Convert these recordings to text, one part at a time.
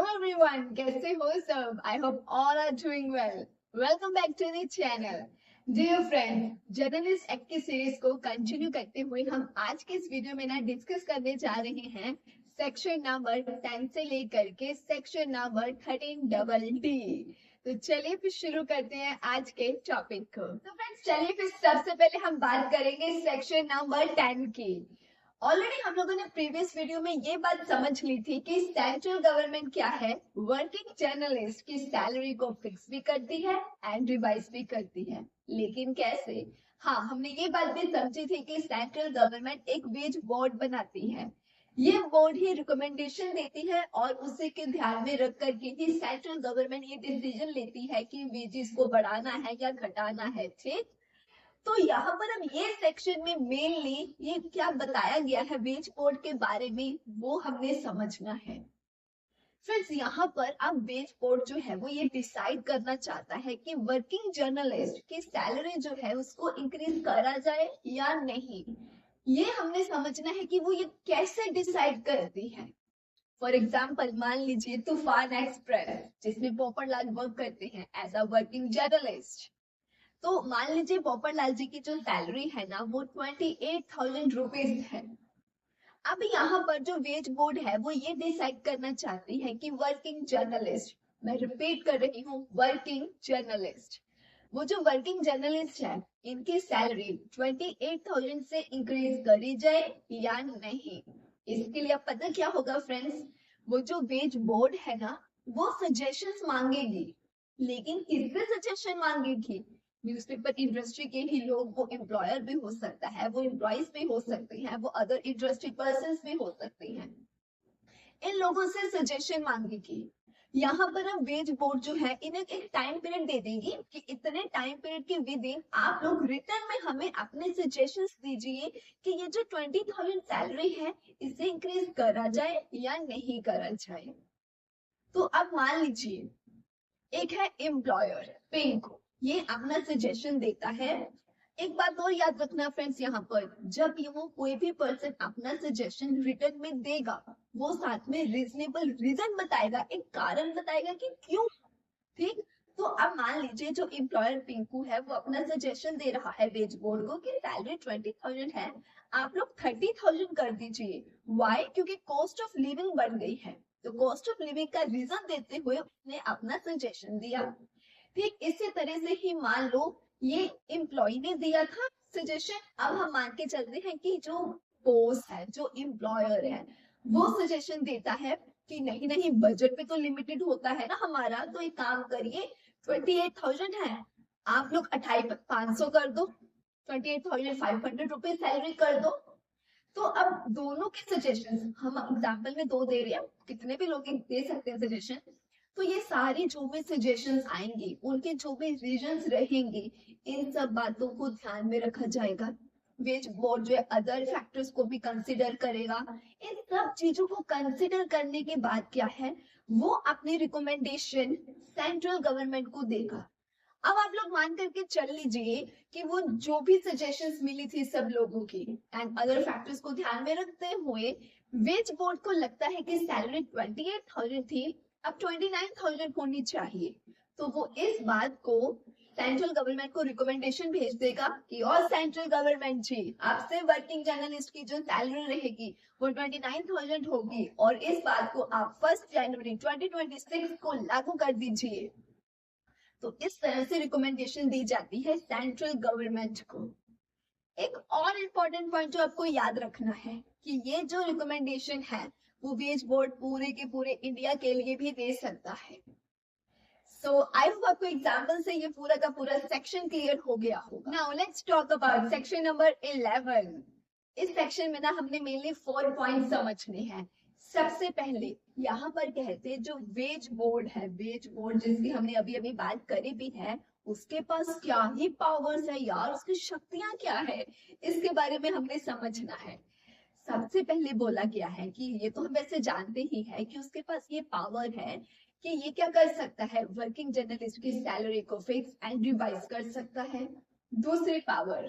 Hello everyone, कैसे हो सब? I hope all are doing well. Welcome back to the channel. Dear friends, journalist act की series को continue करते हुए हम आज के इस वीडियो में ना डिस्कस करने जा रहे हैं सेक्शन नंबर 10 से लेकर के सेक्शन नंबर 13 तो चलिए फिर शुरू करते हैं आज के टॉपिक को। तो फ्रेंड्स चलिए फिर सबसे पहले हम बात करेंगे सेक्शन नंबर 10 की। ऑलरेडी हम लोगों ने प्रीवियस वीडियो में ये बात समझ ली थी कि सेंट्रल गवर्नमेंट क्या है, वर्किंग जर्नलिस्ट की सैलरी को फिक्स भी करती है एंड रिवाइज भी करती है। लेकिन कैसे? हाँ, हमने ये बात भी समझी थी कि सेंट्रल गवर्नमेंट एक वेज बोर्ड बनाती है। ये बोर्ड ही रिकमेंडेशन देती है और उसी के ध्यान में रख करके ही सेंट्रल गवर्नमेंट ये डिसीजन लेती है कि वेजेस को बढ़ाना है या घटाना है। ठीक, तो यहाँ पर अब ये सेक्शन में मेनली ये क्या बताया गया है वेज बोर्ड के बारे में वो हमने समझना है। फ्रेंड्स यहाँ पर अब वेज बोर्ड जो है वो ये डिसाइड करना चाहता है कि वर्किंग जर्नलिस्ट की सैलरी जो है उसको इंक्रीज करा जाए या नहीं। ये हमने समझना है कि वो ये कैसे डिसाइड करती है। फॉर एग्जाम्पल मान लीजिए तूफान एक्सप्रेस जिसमें पोपटलाल वर्क करते हैं एज अ वर्किंग जर्नलिस्ट, तो मान लीजिए पोपटलाल जी की जो सैलरी है ना वो 28,000 रुपीज है। अब यहाँ पर जो वेज बोर्ड है वो ये डिसाइड करना चाहती है कि वर्किंग जर्नलिस्ट, मैं रिपीट कर रही हूँ, वर्किंग जर्नलिस्ट, वो जो वर्किंग जर्नलिस्ट है इनकी सैलरी 28,000 से इंक्रीज करी जाए या नहीं। इसके लिए अब पता क्या होगा फ्रेंड्स, वो जो वेज बोर्ड है ना वो सजेशंस मांगेगी। लेकिन किससे सजेशन मांगेगी? न्यूज़पेपर इंडस्ट्री के ही लोग, वो एम्प्लॉयर भी हो सकता है, वो एम्प्लॉइज भी हो सकते हैं, वो अदर इंटरेस्टेड पर्सन भी हो सकते हैं। इन लोगों से सजेशन मांगेगी। यहाँ पर अब वेज बोर्ड जो है इन्हें एक टाइम पीरियड दे देगी कि इतने टाइम पीरियड के विद इन आप लोग रिटर्न में हमें अपने सजेशंस दीजिए कि ये जो 20,000 सैलरी है इसे इंक्रीज करा जाए या नहीं करा जाए। तो अब मान लीजिए एक है एम्प्लॉयर पिंकू, ये अपना सजेशन देता है। एक बात और याद रखना फ्रेंड्स, यहाँ पर जब वो कोई भी पर्सन अपना सजेशन रिटर्न में देगा वो साथ में रीजनेबल रीजन बताएगा, एक कारण बताएगा कि क्यों। ठीक, तो अब मान लीजिए जो एम्प्लॉयर पिंकू है वो अपना सजेशन दे रहा है वेज बोर्ड को कि सैलरी 20,000 है, आप लोग 30,000 कर दीजिए। वाई? क्योंकि कॉस्ट ऑफ लिविंग बढ़ गई है। तो कॉस्ट ऑफ लिविंग का रीजन देते हुए उसने अपना सजेशन दिया। ठीक इसी तरह से ही मान लो ये एम्प्लॉय ने दिया था सजेशन, अब हम मान के चलते हैं कि जो बॉस है, जो एम्प्लॉयर है, वो सजेशन देता है कि नहीं नहीं बजट पे तो लिमिटेड होता है ना हमारा, तो एक काम करिए 28,000 है, आप लोग 28,500 कर दो, 28,500 रुपीज सैलरी कर दो। तो अब दोनों के सजेशन हम एग्जाम्पल में दो दे रहे हैं, कितने भी लोग दे सकते हैं सजेशन। तो ये सारी जो भी सजेशंस आएंगे उनके जो भी रीजंस रहेंगे इन सब बातों को ध्यान में रखा जाएगा। वेज बोर्ड जो है अदर फैक्टर्स को भी कंसिडर करेगा। इन सब चीजों को कंसिडर करने के बाद क्या है, वो अपनी रिकमेंडेशन सेंट्रल गवर्नमेंट को देगा। अब आप लोग मान करके चल लीजिए कि वो जो भी सजेशंस मिली थी सब लोगों की एंड अदर फैक्टर्स को ध्यान में रखते हुए वेज बोर्ड को लगता है कि सैलरी 28,000 थी, अब 29,000 होनी चाहिए। तो वो इस बात को सेंट्रल गवर्नमेंट को रिकमेंडेशन भेज देगा कि और सेंट्रल गवर्नमेंट जी, आपसे वर्किंग जर्नलिस्ट की जो सैलरी रहेगी वो 29,000 होगी और इस बात को आप 1 जनवरी 2026 को लागू कर दीजिए। तो इस तरह से रिकमेंडेशन दी जाती है सेंट्रल गवर्नमेंट को। एक और इम्पोर्टेंट पॉइंट जो आपको याद रखना है कि ये जो रिकमेंडेशन है वो वेज बोर्ड पूरे के पूरे इंडिया के लिए भी दे सकता है। सो आई होप आपको एग्जाम्पल से ये पूरा का पूरा सेक्शन क्लियर हो गया होगा। Now let's talk about section number 11। इस सेक्शन में ना हमने मेनली 4 पॉइंट समझने हैं। सबसे पहले यहाँ पर कहते हैं जो वेज बोर्ड है, वेज बोर्ड जिसकी हमने अभी अभी बात करी भी है, उसके पास क्या ही पावर्स है यार, उसकी शक्तियां क्या है, इसके बारे में हमने समझना है। सबसे पहले बोला गया है कि ये तो हम वैसे जानते ही है कि उसके पास ये पावर है कि ये क्या कर सकता है, वर्किंग जर्नलिस्ट की सैलरी को फिक्स एंड रिवाइज कर सकता है। दूसरी पावर,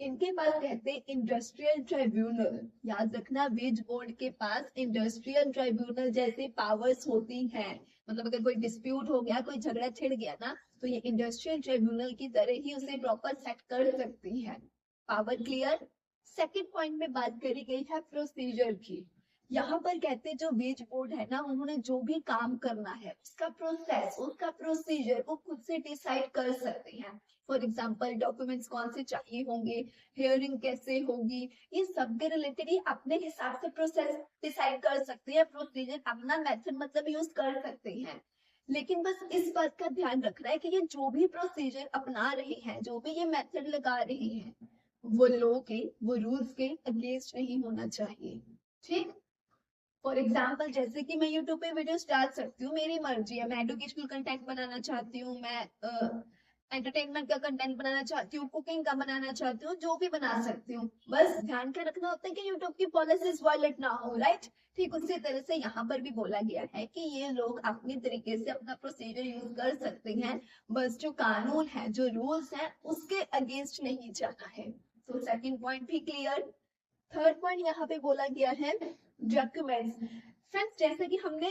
इनके पास कहते हैं इंडस्ट्रियल ट्राइब्यूनल। याद रखना, वेज बोर्ड के पास इंडस्ट्रियल ट्राइब्यूनल जैसे पावर्स होती हैं। मतलब अगर कोई डिस्प्यूट हो गया, कोई झगड़ा छिड़ गया ना, तो ये इंडस्ट्रियल ट्राइब्यूनल की तरह ही उसे प्रॉपर सेट कर सकती है। Power clear. सेकंड पॉइंट में बात करी गई है प्रोसीजर की। यहाँ पर कहते हैं जो वेज बोर्ड है ना, उन्होंने जो भी काम करना है उसका प्रोसेस, उसका प्रोसीजर वो खुद से डिसाइड कर सकते हैं। फॉर एग्जाम्पल डॉक्यूमेंट्स कौन से चाहिए होंगे, हियरिंग कैसे होगी, ये सब के रिलेटेड ही अपने हिसाब से प्रोसेस डिसाइड कर सकते हैं, प्रोसीजर अपना मेथड मतलब यूज कर सकते हैं। लेकिन बस इस बात का ध्यान रखना है कि ये जो भी प्रोसीजर अपना रहे हैं, जो भी ये मेथड लगा रहे हैं, वो लॉ के, वो रूल्स के अगेंस्ट नहीं होना चाहिए। ठीक। फॉर एग्जाम्पल जैसे कि मैं यूट्यूब पे वीडियोस डाल सकती हूँ, मेरी मर्जी है, मैं एजुकेशनल कंटेंट बनाना चाहती हूँ, मैं एंटरटेनमेंट का कंटेंट बनाना चाहती हूँ, कुकिंग का बनाना चाहती हूँ, जो भी बना सकती हूँ। बस ध्यान के रखना होता है कि यूट्यूब की पॉलिसीज वायलेट ना हो, राइट। ठीक उसी तरह से यहाँ पर भी बोला गया है कि ये लोग अपने तरीके से अपना प्रोसीजर यूज कर सकते हैं, बस जो कानून है, जो रूल्स है, उसके अगेंस्ट नहीं जाना है। तो सेकंड पॉइंट भी क्लियर। थर्ड पॉइंट यहाँ पे बोला गया है डॉक्यूमेंट्स। फ्रेंड्स, जैसे कि हमने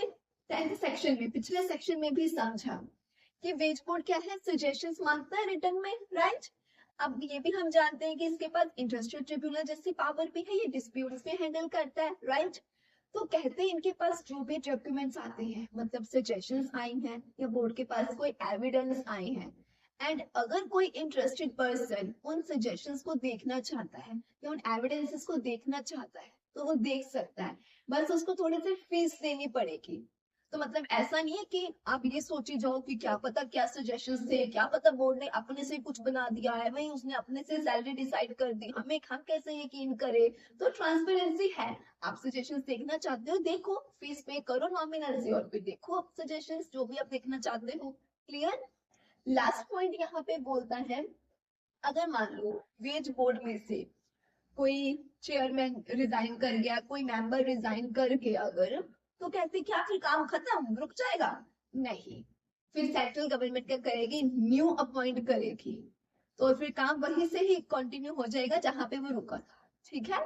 10th सेक्शन में, पिछले सेक्शन में भी समझा कि वेज बोर्ड क्या है, सजेशंस मांगता है रिटर्न में, राइट। अब ये भी हम जानते हैं कि इसके पास इंडस्ट्रियल ट्रिब्यूनल जैसी पावर भी है, ये डिस्प्यूट्स भी हैंडल करता है, राइट। तो कहते हैं इनके पास जो भी डॉक्यूमेंट्स आते हैं, मतलब सजेशंस आई हैं या बोर्ड के पास कोई एविडेंस आए हैं, एंड अगर कोई इंटरेस्टेड पर्सन उन सजेशंस को देखना चाहता है या उन एविडेंसेस को देखना चाहता है, तो वो देख सकता है। बस उसको थोड़ी सी फीस देनी पड़ेगी। तो मतलब ऐसा नहीं है कि आप ये सोची जाओ कि क्या पता क्या सजेशंस थे, क्या पता बोर्ड ने अपने से कुछ बना दिया है, वही उसने अपने से सैलरी डिसाइड कर दी, हम कैसे यकीन करें। तो ट्रांसपेरेंसी है। आप सजेशंस देखना चाहते हो, देखो, फीस पे करो नॉमिनल से, और फिर देखो आप सजेशंस जो भी आप देखना चाहते हो। क्लियर। लास्ट पॉइंट यहाँ पे बोलता है, अगर मान लो वेज बोर्ड में से कोई चेयरमैन रिजाइन कर गया, कोई मेंबर रिजाइन कर गया, अगर, तो कहते क्या फिर काम खत्म, रुक जाएगा? नहीं, फिर सेंट्रल गवर्नमेंट क्या करेगी, न्यू अपॉइंट करेगी, तो फिर काम वहीं से ही कंटिन्यू हो जाएगा जहां पे वो रुका था। ठीक है।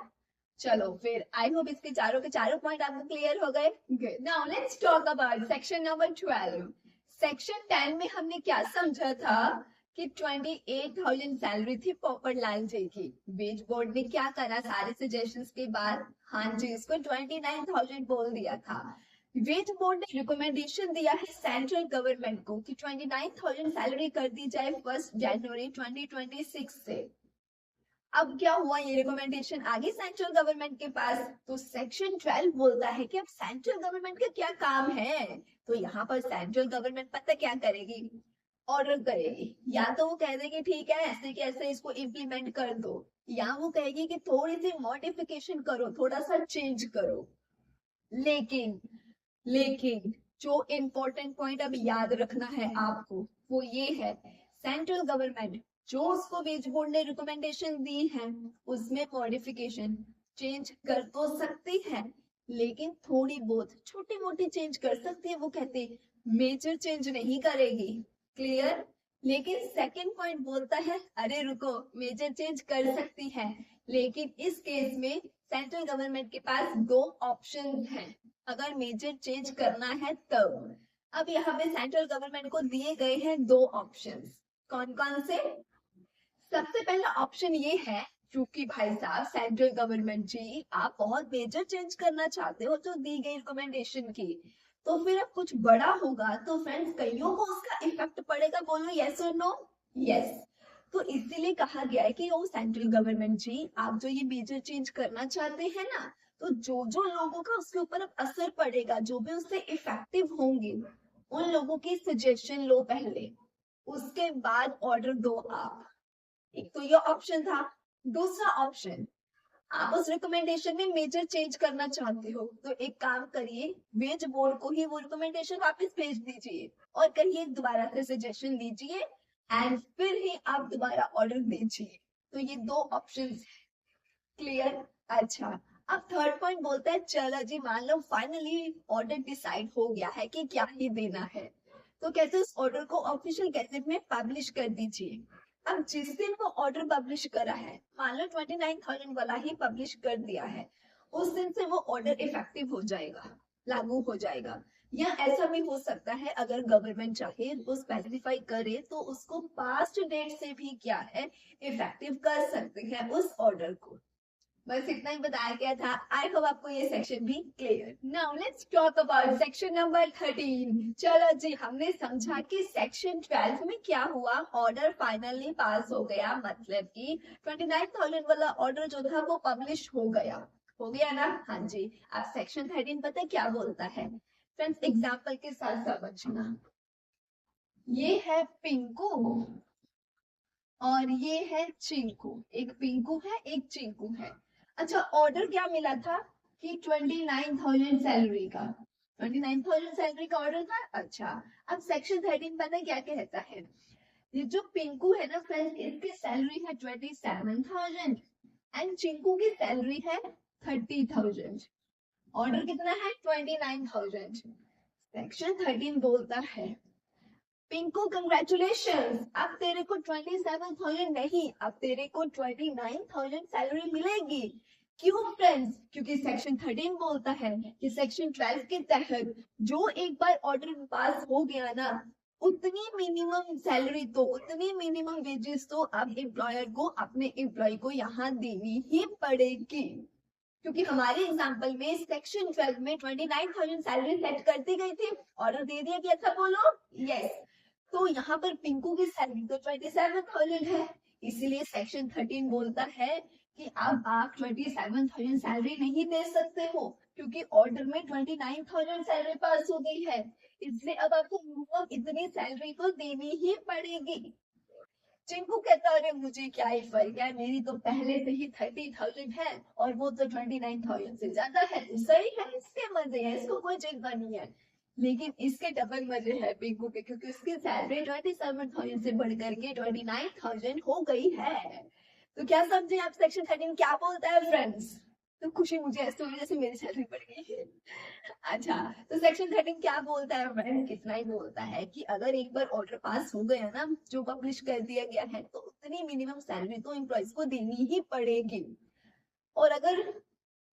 चलो फिर, आई होप इसके चारों के चारों पॉइंट आपको क्लियर हो गए। Good. Now let's talk about section number 12। Section 10 में हमने क्या समझा था कि 28,000 सैलरी थी पोपट लाल जी की। वेज बोर्ड ने क्या करा, सारे सजेशंस के बाद, हाँ जी, इसको 29,000 बोल दिया था। वेज बोर्ड ने रिकमेंडेशन दिया है सेंट्रल गवर्नमेंट को कि 29,000 सैलरी कर दी जाए 1 जनवरी 2026 से। अब क्या हुआ, ये रिकमेंडेशन आ गई सेंट्रल गवर्नमेंट के पास, तो सेक्शन 12 बोलता है कि अब सेंट्रल गवर्नमेंट का क्या काम है। तो यहाँ पर सेंट्रल गवर्नमेंट पता क्या करेगी, ऑर्डर करेगी। या तो वो कह देगी ठीक है ऐसे कैसे इसको इम्प्लीमेंट कर दो, या वो कहेगी कि थोड़ी सी मॉडिफिकेशन करो, थोड़ा सा चेंज करो। लेकिन लेकिन जो इम्पोर्टेंट पॉइंट अब याद रखना है आपको, वो ये है, सेंट्रल गवर्नमेंट जो उसको वेज बोर्ड ने रिकमेंडेशन दी है, उसमें मॉडिफिकेशन चेंज कर तो सकती है, लेकिन थोड़ी बहुत छोटी मोटी चेंज कर सकती है। वो कहते मेजर चेंज नहीं करेगी। क्लियर। लेकिन सेकंड पॉइंट बोलता है, अरे रुको, मेजर चेंज कर सकती है, लेकिन इस केस में सेंट्रल गवर्नमेंट के पास 2 ऑप्शन हैं अगर मेजर चेंज करना है तब। अब यहाँ पे सेंट्रल गवर्नमेंट को दिए गए हैं 2 ऑप्शंस। कौन कौन से? सबसे पहला ऑप्शन ये है, क्योंकि भाई साहब सेंट्रल गवर्नमेंट जी आप बहुत मेजर चेंज करना चाहते हो तो दी गई रिकमेंडेशन की, तो फिर अब कुछ बड़ा होगा तो फ्रेंड्स कईयों को उसका इफेक्ट पड़ेगा। बोलो यस और नो? यस। तो इसीलिए कहा गया है कि ओ सेंट्रल गवर्नमेंट जी आप जो ये मेजर चेंज करना चाहते हैं ना, तो जो जो लोगों का उसके ऊपर अब असर पड़ेगा, जो भी उससे इफेक्टिव होंगे, उन लोगों की सजेशन लो पहले, उसके बाद ऑर्डर दो आप। एक तो ये ऑप्शन था। दूसरा ऑप्शन, आप उस रिकमेंडेशन में मेजर चेंज करना चाहते हो, तो एक काम करिए, वेज बोर्ड को ही वो रिकमेंडेशन वापस भेज दीजिए और कहिए दोबारा से सजेशन लीजिए एंड फिर ही आप दोबारा ऑर्डर दीजिए। तो ये 2 ऑप्शंस है। क्लियर। अच्छा, अब थर्ड पॉइंट बोलता है, चलो जी मान लो फाइनली ऑर्डर डिसाइड हो गया है कि क्या ही देना है, तो कैसे उस ऑर्डर को ऑफिशियल गैजेट में पब्लिश कर दीजिए। अब जिस दिन वो ऑर्डर पब्लिश करा है, मान लो 29,000 वाला ही पब्लिश कर दिया है, उस दिन से वो ऑर्डर इफेक्टिव हो जाएगा, लागू हो जाएगा। या ऐसा भी हो सकता है अगर गवर्नमेंट चाहे वो स्पेसिफाई करे तो उसको पास्ट डेट से भी क्या है इफेक्टिव कर सकते हैं उस ऑर्डर को। बस इतना ही बताया गया था। आई होप आपको ये सेक्शन भी clear. Now let's talk about section number 13। चलो जी, हमने समझा कि सेक्शन 12 में क्या हुआ, ऑर्डर फाइनली पास हो गया, मतलब कि 29,000 वाला ऑर्डर जो था वो पब्लिश हो गया ना। हाँ जी। अब सेक्शन 13 पता है क्या बोलता है फ्रेंड्स, एग्जाम्पल के साथ समझना। ये है पिंकू और ये है चिंकू, एक पिंकू है एक चिंकू है। अच्छा, ऑर्डर क्या मिला था कि 29,000 सैलरी का, 29,000 सैलरी का ऑर्डर था। अच्छा, अब सेक्शन 13 पता क्या कहता है, ये जो पिंकू है ना फ्रेंड्स, इसकी सैलरी है 27,000 एंड चिंकू की सैलरी है 30,000। ऑर्डर कितना है 29,000। सेक्शन 13 बोलता है पिंकू कंग्रेचुलेशन, अब तेरे को 27,000 नहीं, अब तेरे को 29,000 सैलरी मिलेगी। क्यों फ्रेंड्स? क्योंकि सेक्शन 13 बोलता है कि सेक्शन 12 के तहत जो एक बार ऑर्डर पास हो गया ना, उतनी मिनिमम सैलरी तो, उतनी मिनिमम वेजेस तो अब एम्प्लॉयर को अपने एम्प्लॉय को यहाँ देनी ही पड़ेगी। क्योंकि हमारे एग्जाम्पल में सेक्शन 12 में 29,000 सैलरी सेट कर दी गई थी, ऑर्डर दे दिया गया था, बोलो यस। तो यहाँ पर पिंकू की सैलरी तो 27,000 है, इसीलिए सेक्शन 13 बोलता है कि अब आप 27,000 सैलरी नहीं दे सकते हो, क्योंकि ऑर्डर में 29,000 सैलरी पास हो गई है, इसलिए अब आपको मिनिमम इतनी सैलरी तो देनी ही पड़ेगी। चिंकू कहता है मुझे क्या ही फर्क है, मेरी तो पहले से ही 30,000 है और वो तो 29,000 से ज्यादा है, तो सही है, इसके मजे है, इसको कोई चिंता नहीं है। लेकिन इसके डबल मजे है पिंकू के, क्योंकि उसकी सैलरी 27,000 से बढ़ करके 29,000 हो गई है। तो क्या समझे आप सेक्शन 13 क्या बोलता है फ्रेंड्स? तो खुशी मुझे ऐसे हो जैसे मेरी सैलरी बढ़ गई है। अच्छा, तो सेक्शन 13 क्या बोलता है फ्रेंड्स? कितना ही बोलता है कि अगर एक बार ऑर्डर पास हो गया ना, जो पब्लिश कर दिया गया है, तो उतनी मिनिमम सैलरी तो एम्प्लॉइज को देनी ही पड़ेगी। और अगर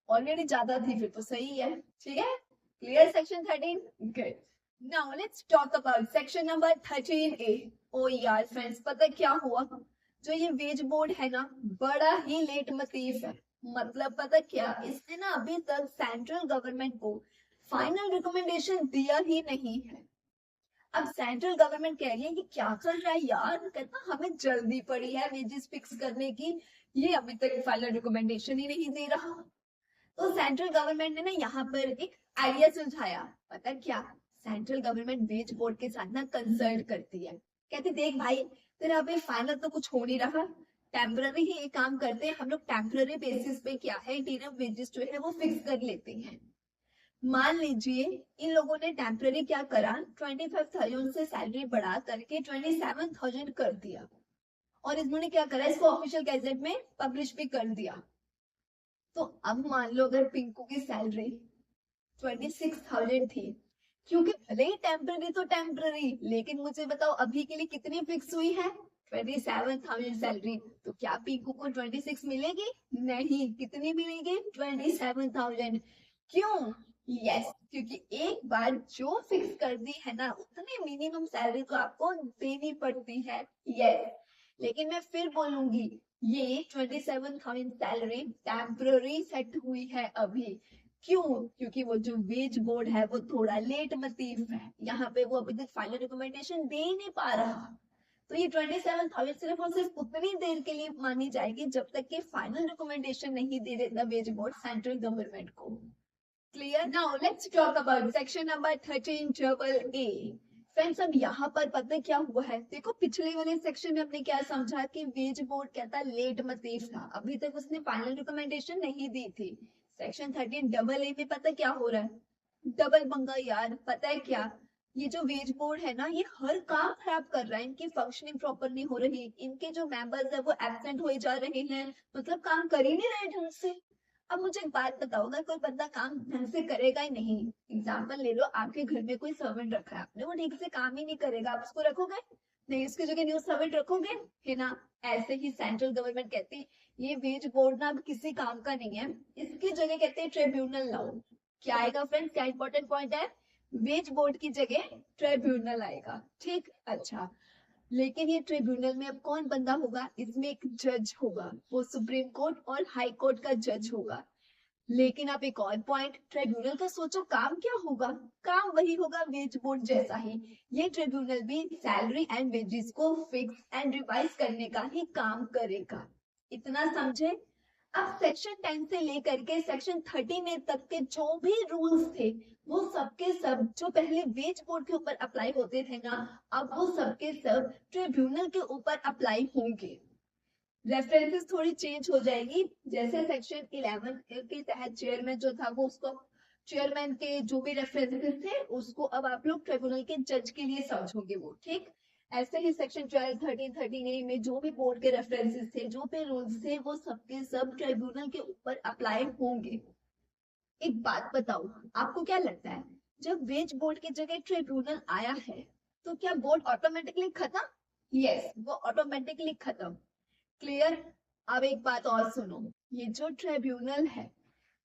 ऑलरेडी ज्यादा थी फिर तो सही है, ठीक है। Clear section 13? Good. Now let's talk about section number 13A। ओ यार फ्रेंड्स, पता क्या हुआ, जो ये वेज बोर्ड है ना, बड़ा ही लेट मतीफ है। मतलब पता क्या, इसने ना अभी तक सेंट्रल गवर्नमेंट को फाइनल रिकमेंडेशन दिया ही नहीं है। अब सेंट्रल गवर्नमेंट कह रही है कि क्या कर रहा है यार, कहता हमें जल्दी पड़ी है वेजेस फिक्स करने की, ये अभी तक फाइनल रिकमेंडेशन ही नहीं दे रहा। तो सेंट्रल गवर्नमेंट ने ना यहाँ पर एक आइडिया सुझाया। पता क्या, सेंट्रल गवर्नमेंट वेज बोर्ड के साथ ना कंसल्ट करती है, कहती देख भाई, तेरा अभी फाइनल तो कुछ हो नहीं रहा, टेम्पररी ही एक काम करते हैं हम लोग, टेम्पररी बेसिस पे क्या है इंटीरियम वेजेस जो है वो फिक्स कर लेते हैं। मान लीजिए इन लोगों ने टेम्पररी क्या करा, 25,000 से सैलरी बढ़ा करके 27,000 कर दिया, और इन्होंने क्या करा, इसको ऑफिशियल गैजेट में पब्लिश भी कर दिया। तो अब मान लो अगर पिंकू की सैलरी 26,000 थी, क्योंकि भले ही टेम्पररी तो टेम्पररी, लेकिन मुझे बताओ अभी के लिए कितनी फिक्स हुई है, 27,000 सैलरी। तो क्या पिंकू को 26 मिलेगी? नहीं, कितनी मिलेगी? 27,000। क्यों? यस, क्योंकि एक बार जो फिक्स कर दी है ना, उतनी मिनिमम सैलरी तो आपको देनी पड़ती है। यस, लेकिन मैं फिर बोलूंगी, ये 27,000 सैलरी टेम्पररी सेट हुई है अभी। क्यों? क्योंकि वो जो वेज बोर्ड है वो थोड़ा लेट मतीफ है, यहाँ पे वो अभी तक फाइनल रिकमेंडेशन दे नहीं पा रहा। तो ये 27,000 सिर्फ और सिर्फ उतनी देर के लिए मानी जाएगी जब तक कि फाइनल रिकमेंडेशन नहीं दे देता वेज बोर्ड सेंट्रल गवर्नमेंट को। Clear? Now let's talk about section number 13AA। Friends, अब यहाँ पर पता क्या हुआ है, देखो पिछले वाले सेक्शन में हमने क्या समझा कि वेज बोर्ड कहता लेट मतीफ था, अभी तक उसने फाइनल रिकमेंडेशन नहीं दी थी। सेक्शन 13AA में पता क्या हो रहा है, डबल पंगा यार। पता है क्या, ये जो वेज बोर्ड है ना, ये हर काम खराब कर रहा है, इनकी फंक्शनिंग प्रॉपर नहीं हो रही, इनके जो मेंबर्स है वो एब्सेंट हुए जा रहे हैं, मतलब काम कर ही नहीं रहे ढंग से। अब मुझे एक बात बताओ, अगर कोई बंदा काम ढंग से करेगा ही नहीं, एग्जाम्पल ले लो, आपके घर में कोई सर्वेंट रखा है आपने, वो ठीक से काम ही नहीं करेगा, आप उसको रखोगे? नहीं, उसकी जगह न्यूज सबमिट रखोगे, है ना। ऐसे ही सेंट्रल गवर्नमेंट कहती है ये वेज बोर्ड ना अब किसी काम का नहीं है, इसकी जगह कहते हैं ट्रिब्यूनल लाओ। क्या आएगा फ्रेंड्स, क्या इंपॉर्टेंट पॉइंट है, वेज बोर्ड की जगह ट्रिब्यूनल आएगा। ठीक, अच्छा, लेकिन ये ट्रिब्यूनल में अब कौन बंदा होगा, इसमें एक जज होगा, वो सुप्रीम कोर्ट और हाई कोर्ट का जज होगा। लेकिन आप एक और पॉइंट, ट्रिब्यूनल का सोचो काम क्या होगा, काम वही होगा वेज बोर्ड जैसा ही। ये ट्रिब्यूनल भी सैलरी एंड वेजेस को फिक्स एंड रिवाइज करने का ही काम करेगा। इतना समझे। अब सेक्शन 10 से लेकर के सेक्शन 13 तक के जो भी रूल्स थे वो सबके सब जो पहले वेज बोर्ड के ऊपर अप्लाई होते थे ना, अब वो सबके सब ट्रिब्यूनल के ऊपर अप्लाई होंगे। रेफरेंसेस थोड़ी चेंज हो जाएगी, जैसे सेक्शन 11 के तहत चेयरमैन जो था वो उसको चेयरमैन के जो भी रेफरेंसेस थे उसको अब आप लोग ट्रिब्यूनल के जज के लिए समझोगे वो। ठीक, ऐसे ही सेक्शन 12, 13, 13A में जो भी बोर्ड के रेफरेंसेस थे, जो भी रूल्स थे, वो सबके सब ट्रिब्यूनल के ऊपर अप्लाई होंगे। एक बात बताओ, आपको क्या लगता है जब वेज बोर्ड की जगह ट्रिब्यूनल आया है तो क्या बोर्ड ऑटोमेटिकली खत्म? यस, वो ऑटोमेटिकली खत्म। क्लियर। अब एक बात और सुनो, ये जो ट्रिब्यूनल है,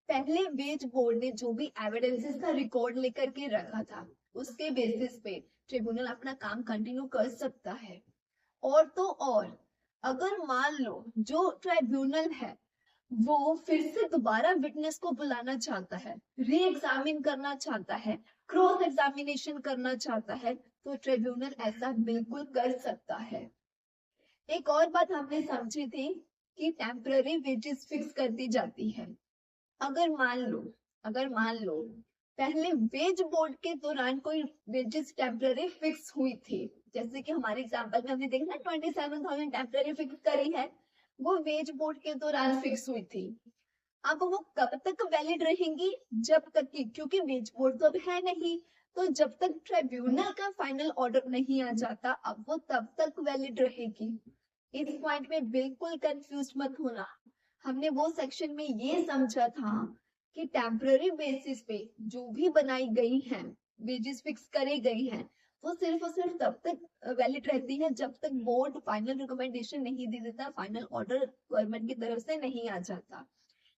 पहले वेज बोर्ड ने जो भी एविडेंसेस का रिकॉर्ड लेकर के रखा था उसके बेसिस पे ट्रिब्यूनल अपना काम कंटिन्यू कर सकता है। और तो और, अगर मान लो जो ट्रिब्यूनल है वो फिर से दोबारा विटनेस को बुलाना चाहता है, री एग्जामिन करना चाहता है, क्रॉस एग्जामिनेशन करना चाहता है, तो ट्रिब्यूनल ऐसा बिल्कुल कर सकता है। एक और बात हमने समझी थी कि टेम्पररी वेजेस फिक्स कर दी जाती है। अगर मान लो, अगर मान लो पहले वेज बोर्ड के दौरान कोई वेजेस टेम्पररी फिक्स हुई थी, जैसे कि हमारे एग्जांपल में हमने देखा 27,000 टेम्पररी फिक्स करी है, वो वेज बोर्ड के दौरान फिक्स हुई थी। अब वो कब तक वैलिड रहेंगी, जब तक कि, क्योंकि वेज बोर्ड तो अब है नहीं, तो जब तक ट्रिब्यूनल का फाइनल ऑर्डर नहीं आ जाता अब वो तब तक वैलिड रहेगी। इस पॉइंट में बिल्कुल कंफ्यूज मत होना। हमने वो सेक्शन में ये समझा था कि टेम्पररी बेसिस पे जो भी बनाई गई है, वेजेस फिक्स करे गई हैं, वो सिर्फ और सिर्फ तब तक वैलिड रहती है जब तक बोर्ड फाइनल रिकमेंडेशन नहीं दे देता, फाइनल ऑर्डर गवर्नमेंट की तरफ से नहीं आ जाता।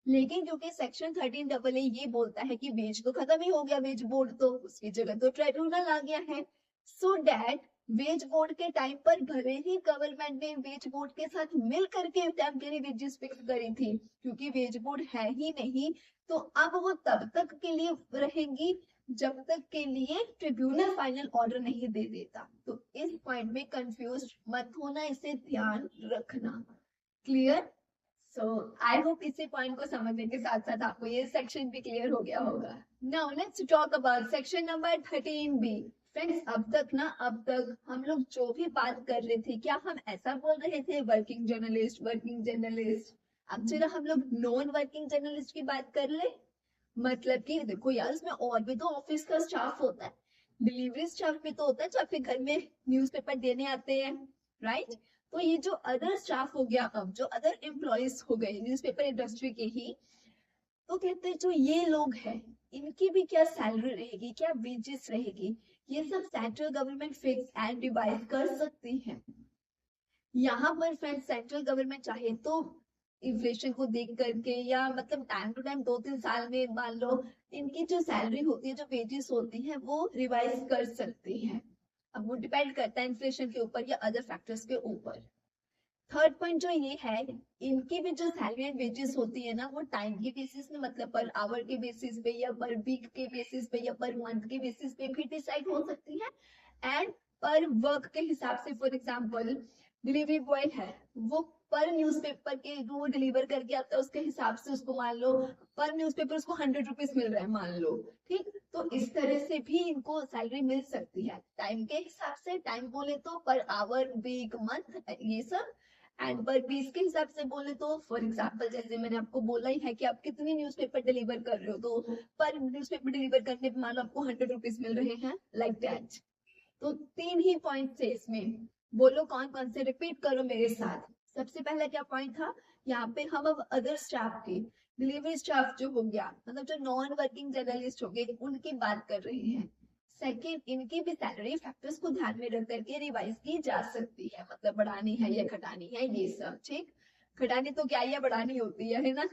लेकिन क्योंकि सेक्शन 13AA ये बोलता है कि वेज तो खत्म ही हो गया, वेज बोर्ड तो उसकी जगह तो ट्रिब्यूनल आ गया है, सो डैट वेज बोर्ड के टाइम पर भले ही गवर्नमेंट ने वेज बोर्ड के साथ मिल करके टेम्पररी वेजेस फिक्स करी थी, क्योंकि वेज बोर्ड है ही नहीं, तो अब वो तब तक के लिए रहेंगी जब तक के लिए ट्रिब्यूनल फाइनल ऑर्डर नहीं दे देता। तो इस पॉइंट में कंफ्यूज मत होना, इसे ध्यान रखना। क्लियर। सो आई होप इसी पॉइंट को समझने के साथ साथ आपको ये सेक्शन भी क्लियर हो गया होगा। Now let's talk about section number 13B। Friends, अब तक हम लोग जो भी बात कर रहे थे, क्या हम ऐसा बोल रहे थे वर्किंग जर्नलिस्ट, वर्किंग जर्नलिस्ट? अब चलो हम लोग नॉन वर्किंग जर्नलिस्ट की बात कर ले। मतलब कि देखो यार, इसमें और भी तो ऑफिस का स्टाफ होता है, डिलीवरी स्टाफ भी तो होता है जो आपके घर में न्यूज़पेपर देने आते हैं, राइट। तो ये जो अदर स्टाफ हो गया, अब जो अदर एम्प्लॉयज हो गए न्यूज़पेपर इंडस्ट्री के ही, तो कहते हैं जो ये लोग हैं इनकी भी क्या सैलरी रहेगी, क्या वेजेस रहेगी, ये सब central government fix and revise कर सकती है। यहाँ पर फ्रेंड्स सेंट्रल गवर्नमेंट चाहे तो इन्फ्लेशन को देख करके या मतलब टाइम टू टाइम 2-3 साल में मान लो इनकी जो सैलरी होती है, जो वेजेस होती है, वो रिवाइज कर सकती है। अब वो डिपेंड करता है इन्फ्लेशन के ऊपर या अदर फैक्टर्स के ऊपर। थर्ड पॉइंट जो ये है, इनकी भी जो सैलरी एंड वेजेस होती है ना, वो टाइम के बेसिस में, मतलब पर आवर के बेसिस पे या पर वीक के बेसिस पे या पर मंथ के बेसिस पे भी डिसाइड हो सकती है, एंड पर वर्क के हिसाब से। फॉर एग्जांपल डिलीवरी बॉय है, वो पर न्यूज़पेपर के जो वो डिलीवर करके आता है उसके हिसाब से उसको मान लो पर न्यूज़पेपर उसको 100 रुपीज मिल रहा है मान लो। ठीक, तो इस तरह से भी इनको सैलरी मिल सकती है टाइम के हिसाब से, टाइम बोले तो पर आवर, वीक, मंथ, ये सब। एंड पर पीस के हिसाब से बोले तो फॉर एग्जाम्पल जैसे मैंने आपको बोला ही है कि आप कितनी न्यूज़पेपर डिलीवर कर रहे हो, तो पर न्यूज़पेपर डिलीवर करने पे मान लो आपको 100 रुपीज मिल रहे हैं, लाइक दैट। तो 3 ही पॉइंट थे इसमें, बोलो कौन कौन से, रिपीट करो मेरे साथ। सबसे पहला क्या पॉइंट था, यहाँ पे हम अब अदर स्टाफ की, डिलीवरी स्टाफ जो हो गया, मतलब जो नॉन वर्किंग जर्नलिस्ट हो गए, उनकी बात कर रहे हैं। सेकंड, इनकी भी सैलरी फैक्टर्स को ध्यान में रख करके रिवाइज की जा सकती है, मतलब बढ़ानी है या घटानी है ये सब। ठीक, घटानी तो क्या है, बढ़ानी होती है ना।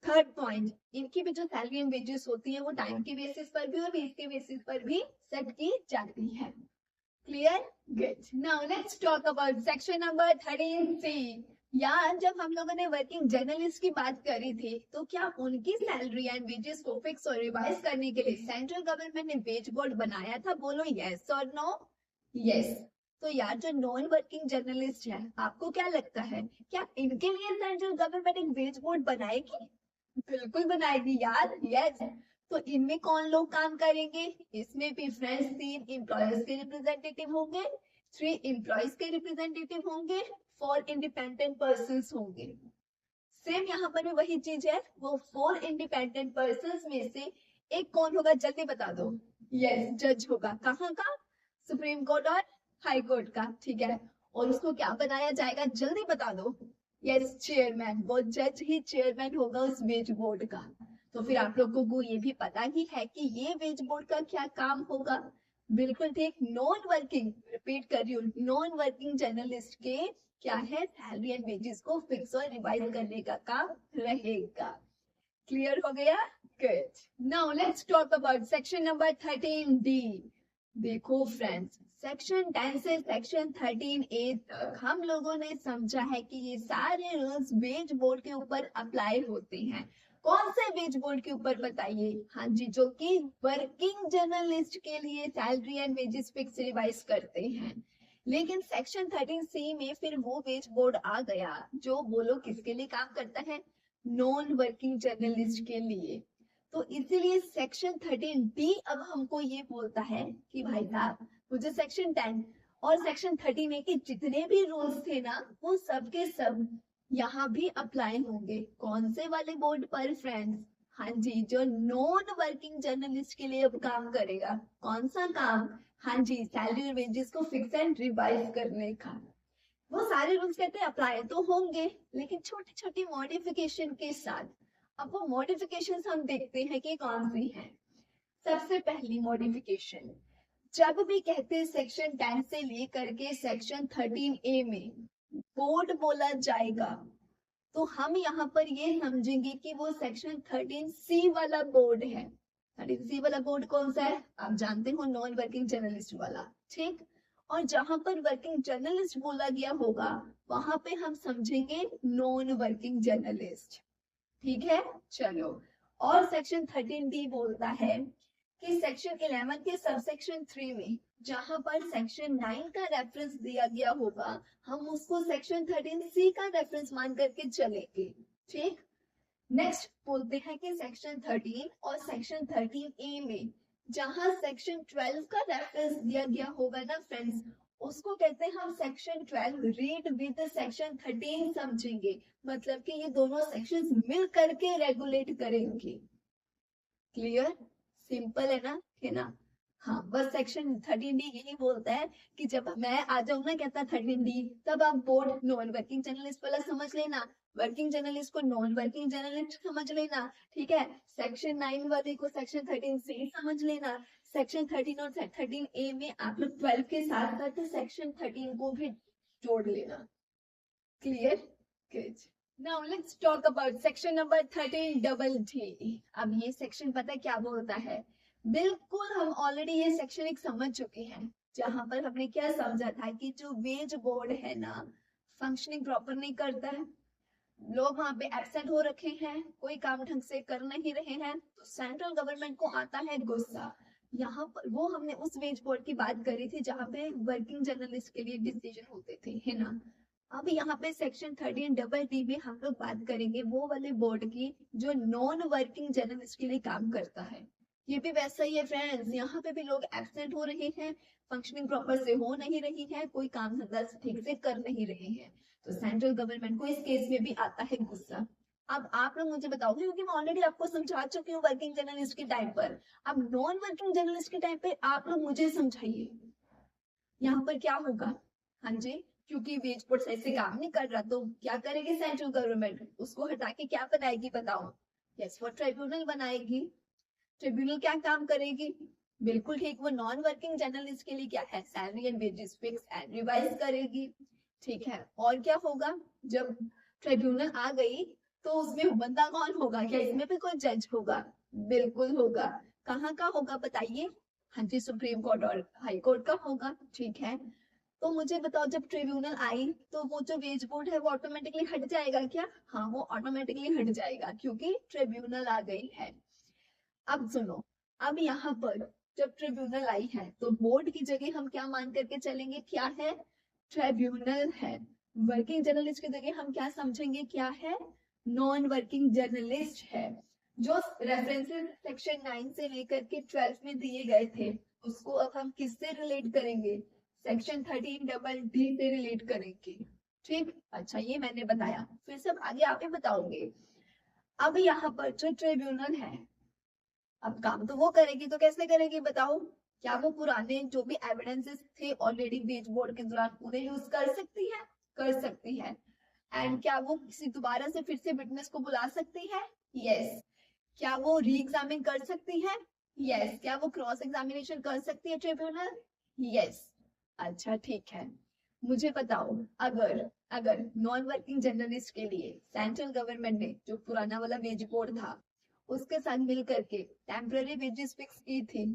थर्ड पॉइंट, इनकी भी जो सैलरी एंड वेजेस होती है वो टाइम के बेसिस पर भी और वीक के बेसिस पर भी सेट की जाती है। Clear? Good. Now let's talk about section number 13C। यार, जब हम लोगों ने वर्किंग जर्नलिस्ट की बात करी थी तो क्या उनकी सैलरी एंड वेजेस को फिक्स और रिवाइज करने के लिए सेंट्रल गवर्नमेंट ने वेज बोर्ड बनाया था? बोलो यस और नो। यस। तो यार, जो नॉन वर्किंग जर्नलिस्ट है, आपको क्या लगता है, क्या इनके लिए सेंट्रल गवर्नमेंट एक वेज बोर्ड बनाएगी? बिल्कुल बनाएगी यार, यस। तो इनमें कौन लोग काम करेंगे? इसमें भी फ्रेंड्स 3 एम्प्लॉयर्स के रिप्रेजेंटेटिव होंगे, 3 एम्प्लॉयज के रिप्रेजेंटेटिव होंगे, 4 इंडिपेंडेंट पर्संस होंगे। सेम यहाँ पर भी वही चीज है, वो 4 इंडिपेंडेंट पर्संस में से एक कौन होगा, जल्दी बता दो। यस, जज होगा। कहाँ का? सुप्रीम कोर्ट और हाई कोर्ट का। ठीक है, और उसको क्या बनाया जाएगा, जल्दी बता दो। Yes, chairman. वो जज ही चेयरमैन होगा उस वेज बोर्ड का। तो फिर आप लोगों को ये भी पता ही है कि ये वेज बोर्ड का क्या काम होगा। बिल्कुल ठीक, नॉन वर्किंग, रिपीट कर रही हूँ, नॉन वर्किंग जर्नलिस्ट के क्या है, सैलरी एंड वेजेस को फिक्स और रिवाइज करने का काम रहेगा। क्लियर हो गया? Good. Now let's talk about section number 13D। देखो फ्रेंड्स, सेक्शन 10 से सेक्शन 13A तक हम लोगों ने समझा है कि ये सारे रूल्स वेज बोर्ड के ऊपर अप्लाई होते हैं। कौन से वेज बोर्ड के ऊपर बताइए? हाँ जी, जो कि वर्किंग जर्नलिस्ट के लिए salary and wages fix revise करते हैं। लेकिन सेक्शन 13C में फिर वो वेज बोर्ड आ गया जो बोलो किसके लिए काम करता है, नॉन वर्किंग जर्नलिस्ट के लिए। तो इसीलिए सेक्शन 13D अब हमको ये बोलता है कि भाई साहब, मुझे सेक्शन 10 और सेक्शन 13A के जितने भी रूल्स थे ना, वो सब के सब यहाँ भी अप्लाई होंगे। कौन से वाले बोर्ड पर फ्रेंड्स? हाँ जी, जो नॉन वर्किंग जर्नलिस्ट के लिए अब काम करेगा। कौन सा काम? हाँ जी, सैलरी और वेजेस को फिक्स एंड रिवाइज करने का। वो सारे रूल्स कहते हैं अप्लाई तो होंगे, लेकिन छोटी छोटी मॉडिफिकेशन के साथ। अब वो मॉडिफिकेशन हम देखते हैं कि कौन सी है। सबसे पहली मॉडिफिकेशन, जब भी कहते हैं सेक्शन 10 से लेकर के सेक्शन 13A में बोर्ड बोला जाएगा, तो हम यहाँ पर ये समझेंगे कि वो सेक्शन 13C वाला बोर्ड है। 13C वाला बोर्ड कौन सा है? आप जानते हो, नॉन वर्किंग जर्नलिस्ट वाला। ठीक, और जहां पर वर्किंग जर्नलिस्ट बोला गया होगा वहां पे हम समझेंगे नॉन वर्किंग जर्नलिस्ट। ठीक है, चलो। और सेक्शन 13D बोलता है कि सेक्शन 11 के सबसेक्शन 3 में जहां पर सेक्शन 9 का रेफरेंस दिया गया होगा, हम उसको सेक्शन 13C का रेफरेंस मान करके चलेंगे। ठीक, नेक्स्ट बोलते हैं कि सेक्शन 13 और सेक्शन 13A में जहां सेक्शन 12 का रेफरेंस दिया गया होगा ना फ्रेंड्स, उसको कहते हैं हम सेक्शन 12 रीड विद सेक्शन 13 समझेंगे। मतलब कि ये दोनों सेक्शंस मिल करके रेगुलेट करेंगे। क्लियर? सिंपल है ना, है ना? हाँ, बस सेक्शन 13D यही बोलता है कि जब मैं आ जाऊँ ना कहता 13D, तब आप बोर्ड नॉन वर्किंग जर्नलिस्ट वाला समझ लेना, वर्किंग जर्नलिस्ट को नॉन वर्किंग जर्नलिस्ट समझ लेना। ठीक है, सेक्शन 9 वाले को सेक्शन 13C समझ लेना। सेक्शन 13 और 13A में आप लोग 12 के साथ साथ सेक्शन 13 को भी जोड़ लेना। Clear? Good. Now let's talk about section number 13DD। अब ये सेक्शन पता है क्या बोलता है? बिल्कुल, हम ऑलरेडी ये सेक्शन एक समझ चुके हैं, जहां पर हमने क्या समझा था कि जो वेज बोर्ड है ना, फंक्शनिंग प्रॉपर नहीं करता है, लोग वहां पे एब्सेंट हो रखे हैं, कोई काम ढंग से कर नहीं रहे हैं, तो सेंट्रल गवर्नमेंट को आता है गुस्सा। यहाँ पर वो हमने उस वेज बोर्ड की बात करी थी जहां पे वर्किंग जर्नलिस्ट के लिए डिसीजन होते थे, है ना? अब यहाँ पे सेक्शन 13DD में हम लोग बात करेंगे वो वाले बोर्ड की जो नॉन वर्किंग जर्नलिस्ट के लिए काम करता है। ये भी वैसा ही है फ्रेंड्स, यहाँ पे भी लोग एब्सेंट हो रहे हैं, फंक्शनिंग प्रॉपर से हो नहीं रही है, कोई काम धंधा ठीक से कर नहीं रहे हैं, तो सेंट्रल गवर्नमेंट को इस केस में भी आता है गुस्सा। अब आप लोग मुझे बताओगे, क्योंकि मैं ऑलरेडी आपको समझा चुकी हूँ वर्किंग जर्नलिस्ट के टाइम पर, अब नॉन वर्किंग जर्नलिस्ट के टाइम पे आप लोग मुझे समझाइए यहाँ पर क्या होगा। हाँ जी, क्योंकि वेज बोर्ड सही से काम नहीं कर रहा, तो क्या करेगी सेंट्रल गवर्नमेंट? उसको हटा के क्या बनाएगी बताओ? यस, वो ट्रिब्यूनल बनाएगी। ट्रिब्यूनल क्या काम करेगी? बिल्कुल ठीक। वो नॉन वर्किंग जर्नलिस्ट के लिए क्या है, salary and wages fix and revise करेगी। ठीक है, और क्या होगा, जब ट्रिब्यूनल आ गई तो उसमें बंदा कौन होगा, क्या इसमें भी कोई जज होगा? बिल्कुल होगा। कहाँ का होगा बताइए? हाँ जी, सुप्रीम कोर्ट और हाई कोर्ट का होगा। ठीक है, तो मुझे बताओ, जब ट्रिब्यूनल आई तो वो जो वेज बोर्ड है वो ऑटोमेटिकली हट जाएगा क्या? हाँ, वो ऑटोमेटिकली हट जाएगा क्योंकि ट्रिब्यूनल आ गई है। अब सुनो, अब यहाँ पर जब ट्रिब्यूनल आई है तो बोर्ड की जगह हम क्या मान करके चलेंगे, क्या है? ट्रिब्यूनल है। वर्किंग जर्नलिस्ट की जगह हम क्या समझेंगे, क्या है? नॉन वर्किंग जर्नलिस्ट है। जो रेफरेंसेस सेक्शन 9 से लेकर के 12 में दिए गए थे उसको अब हम किससे रिलेट करेंगे? सेक्शन 13 से रिलेट करेंगे। ठीक, अच्छा ये मैंने बताया, फिर सब आगे आप ही बताओगे। अब यहाँ पर जो ट्रिब्यूनल है, अब काम तो वो करेगी, तो कैसे करेगी बताओ? क्या वो पुराने जो भी एविडेंसेस थे ऑलरेडी वेज बोर्ड के दौरान उन्हें यूज कर सकती है? कर सकती है। एंड क्या वो किसी दोबारा से फिर से विटनेस को बुला सकती है? यस। क्या वो री एग्जामिन कर सकती है? यस। क्या वो क्रॉस एग्जामिनेशन कर सकती है ट्रिब्यूनल? यस। अच्छा ठीक है, मुझे बताओ, अगर अगर नॉन वर्किंग जर्नलिस्ट के लिए सेंट्रल गवर्नमेंट ने जो पुराना वाला वेज बोर्ड था उसके साथ मिल करके टेम्पररी वेजेस फिक्स की थी,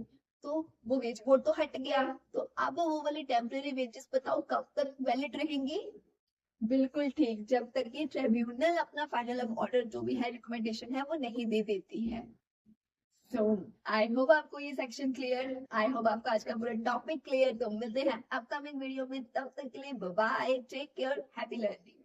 तो वो वेज बोर्ड तो हट गया, तो अब वो वाली टेम्पररी वेजेस बताओ कब तक वैलिड रहेंगी? बिल्कुल ठीक, जब तक ये ट्रिब्यूनल अपना फाइनल ऑर्डर जो भी है रिकमेंडेशन है वो नहीं दे देती है। सो आई होप आपको ये सेक्शन क्लियर, आई होप आपका आज का पूरा टॉपिक क्लियर। तो मिलते हैं अपकमिंग वीडियो में, तब तक के लिए bye bye, take care, happy learning.